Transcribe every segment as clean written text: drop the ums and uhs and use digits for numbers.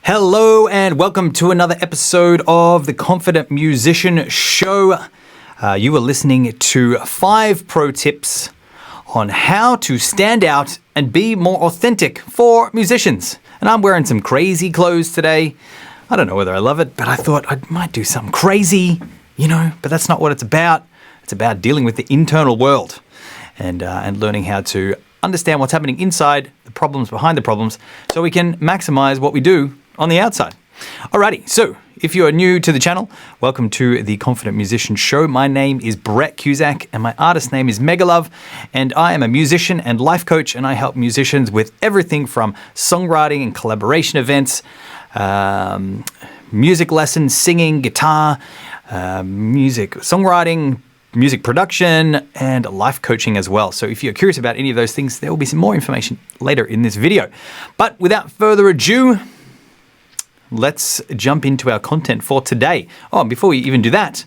Hello and welcome to another episode of the Confident Musician Show. You are listening to 5 pro tips on how to stand out and be more authentic for musicians. And I'm wearing some crazy clothes today. I don't know whether I love it, but I thought I might do something crazy, but that's not what it's about. It's about dealing with the internal world and learning how to understand what's happening inside, the problems behind the problems, so we can maximize what we do on the outside. Alrighty, so if you are new to the channel, welcome to the Confident Musician Show. My name is Brett Cusack and my artist name is Megalove, and I am a musician and life coach, and I help musicians with everything from songwriting and collaboration events, music lessons, singing, guitar, music songwriting, music production, and life coaching as well. So if you're curious about any of those things, there will be some more information later in this video. But without further ado, let's jump into our content for today. Oh, before we even do that,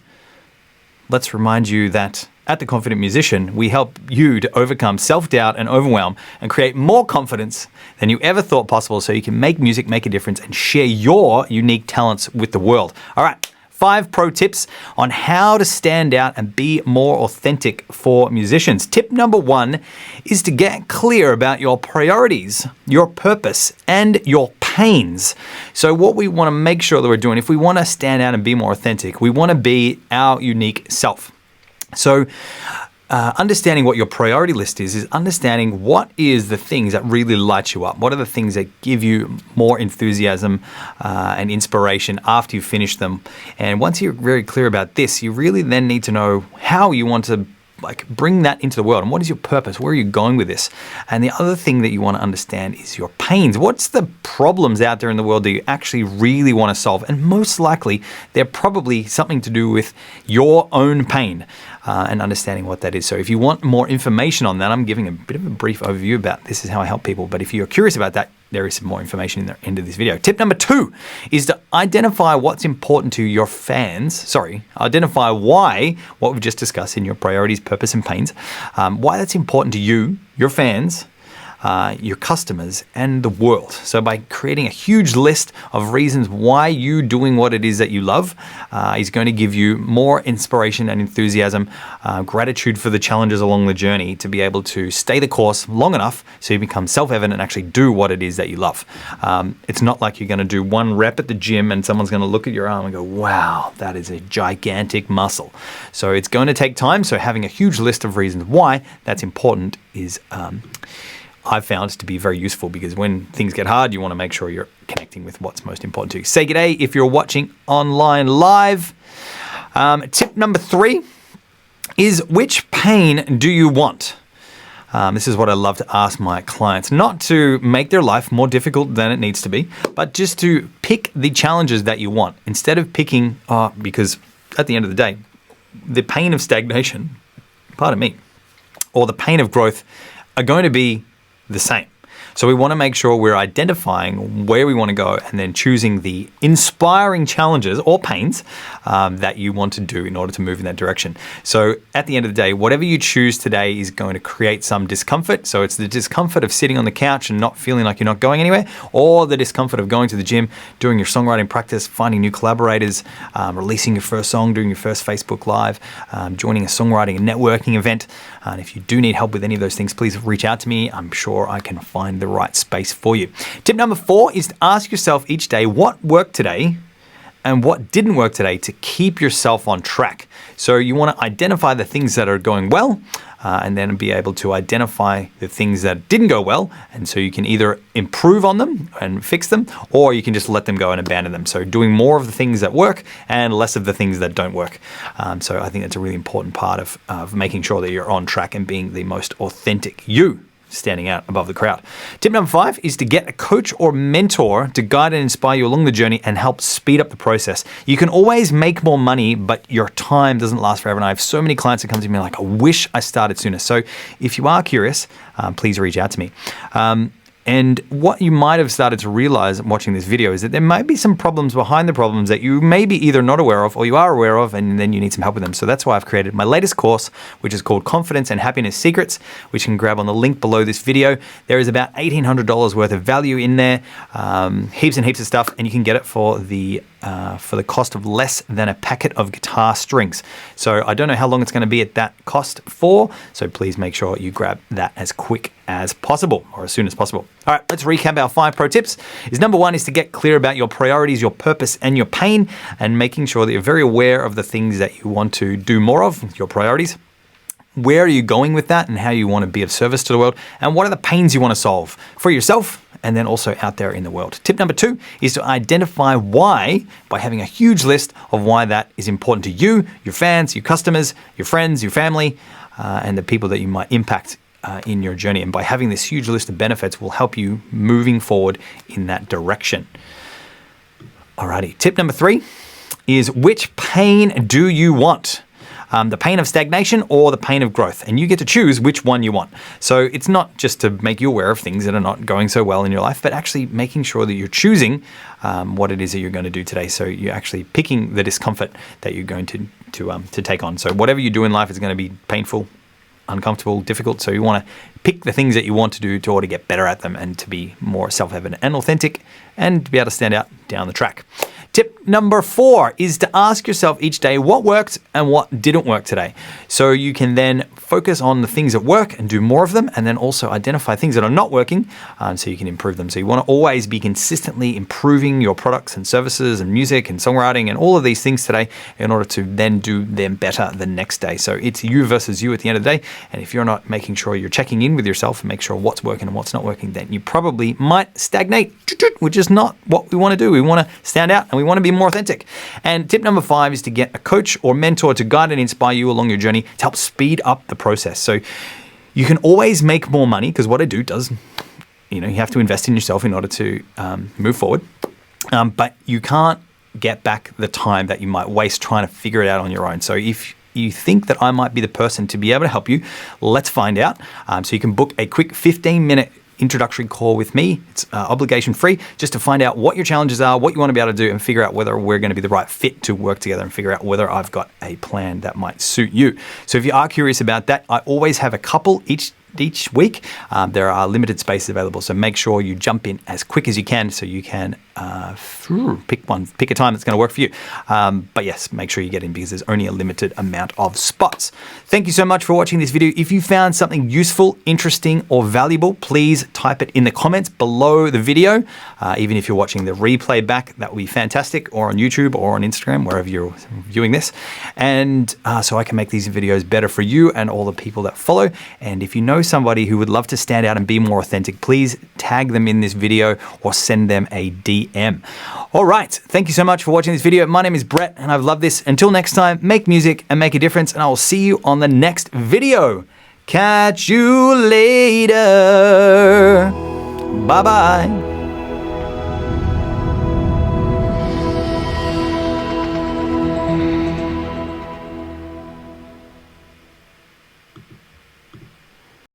let's remind you that at The Confident Musician, we help you to overcome self-doubt and overwhelm and create more confidence than you ever thought possible so you can make music make a difference and share your unique talents with the world. All right. 5 pro tips on how to stand out and be more authentic for musicians. Tip number 1 is to get clear about your priorities, your purpose, and your pains. So what we want to make sure that we're doing, if we want to stand out and be more authentic, we want to be our unique self. So understanding what your priority list is understanding what is the things that really light you up. What are the things that give you more enthusiasm and inspiration after you finish them? And once you're very clear about this, you really then need to know how you want to bring that into the world, and what is your purpose? Where are you going with this? And the other thing that you want to understand is your pains. What's the problems out there in the world that you actually really want to solve? And most likely, they're probably something to do with your own pain and understanding what that is. So if you want more information on that, I'm giving a bit of a brief overview about this is how I help people. But if you're curious about that, there is some more information in the end of this video. Tip number 2 is to identify what's important to your fans. Identify why what we've just discussed in your priorities, purpose, and pains, why that's important to you, your fans, your customers, and the world. So by creating a huge list of reasons why you doing what it is that you love is going to give you more inspiration and enthusiasm, gratitude for the challenges along the journey to be able to stay the course long enough so you become self-evident and actually do what it is that you love. It's not like you're going to do one rep at the gym and someone's going to look at your arm and go, wow, that is a gigantic muscle. So it's going to take time. So having a huge list of reasons why that's important is I've found to be very useful, because when things get hard, you want to make sure you're connecting with what's most important to you. Say g'day if you're watching online live. Tip number 3 is, which pain do you want? This is what I love to ask my clients, not to make their life more difficult than it needs to be, but just to pick the challenges that you want instead of picking, because at the end of the day, the pain of stagnation, or the pain of growth are going to be the same. So we want to make sure we're identifying where we want to go and then choosing the inspiring challenges or pains that you want to do in order to move in that direction. So at the end of the day, whatever you choose today is going to create some discomfort. So it's the discomfort of sitting on the couch and not feeling like you're not going anywhere, or the discomfort of going to the gym, doing your songwriting practice, finding new collaborators, releasing your first song, doing your first Facebook Live, joining a songwriting and networking event. And if you do need help with any of those things, please reach out to me. I'm sure I can find the right space for you. Tip number 4 is to ask yourself each day what worked today and what didn't work today to keep yourself on track. So you want to identify the things that are going well and then be able to identify the things that didn't go well. And so you can either improve on them and fix them, or you can just let them go and abandon them. So doing more of the things that work and less of the things that don't work. So I think that's a really important part of making sure that you're on track and being the most authentic you, standing out above the crowd. Tip number 5 is to get a coach or mentor to guide and inspire you along the journey and help speed up the process. You can always make more money, but your time doesn't last forever. And I have so many clients that come to me like, I wish I started sooner. So if you are curious, please reach out to me. And what you might have started to realize watching this video is that there might be some problems behind the problems that you may be either not aware of or you are aware of, and then you need some help with them. So that's why I've created my latest course, which is called Confidence and Happiness Secrets, which you can grab on the link below this video. There is about $1,800 worth of value in there, heaps and heaps of stuff, and you can get it for the cost of less than a packet of guitar strings. So I don't know how long it's going to be at that cost for, so please make sure you grab that as quick as possible, or as soon as possible. All right, let's recap our 5 pro tips. Number 1 is to get clear about your priorities, your purpose, and your pain, and making sure that you're very aware of the things that you want to do more of, your priorities. Where are you going with that, and how you want to be of service to the world, and what are the pains you want to solve for yourself and then also out there in the world. Tip number 2 is to identify why by having a huge list of why that is important to you, your fans, your customers, your friends, your family, and the people that you might impact in your journey. And by having this huge list of benefits will help you moving forward in that direction. Alrighty, tip number 3 is, which pain do you want? The pain of stagnation or the pain of growth, and you get to choose which one you want. So it's not just to make you aware of things that are not going so well in your life, but actually making sure that you're choosing what it is that you're going to do today. So you're actually picking the discomfort that you're going to take on. So whatever you do in life is going to be painful, uncomfortable, difficult. So you want to pick the things that you want to do to order to get better at them and to be more self-evident and authentic and to be able to stand out down the track. Tip number 4 is to ask yourself each day what worked and what didn't work today. So you can then focus on the things that work and do more of them, and then also identify things that are not working so you can improve them. So you want to always be consistently improving your products and services and music and songwriting and all of these things today in order to then do them better the next day. So it's you versus you at the end of the day. And if you're not making sure you're checking in with yourself and make sure what's working and what's not working, then you probably might stagnate, which is not what we want to do. We want to stand out and we want to be more authentic. And tip number 5 is to get a coach or mentor to guide and inspire you along your journey to help speed up the process. So you can always make more money, because what I do does, you have to invest in yourself in order to move forward. But you can't get back the time that you might waste trying to figure it out on your own. So if you think that I might be the person to be able to help you, let's find out. So you can book a quick 15-minute introductory call with me. It's obligation free, just to find out what your challenges are, what you want to be able to do, and figure out whether we're going to be the right fit to work together, and figure out whether I've got a plan that might suit you. So if you are curious about that, I always have a couple each week. There are limited spaces available, so make sure you jump in as quick as you can so you can pick a time that's going to work for you. But yes, make sure you get in, because there's only a limited amount of spots. Thank you so much for watching this video. If you found something useful, interesting, or valuable, please type it in the comments below the video. Even if you're watching the replay back, that would be fantastic, or on YouTube or on Instagram, wherever you're viewing this. And so I can make these videos better for you and all the people that follow. And if you know somebody who would love to stand out and be more authentic, please tag them in this video or send them a DM. All right, thank you so much for watching this video. My name is Brett and I've loved this. Until next time, make music and make a difference, and I will see you on the next video. Catch you later. Bye-bye.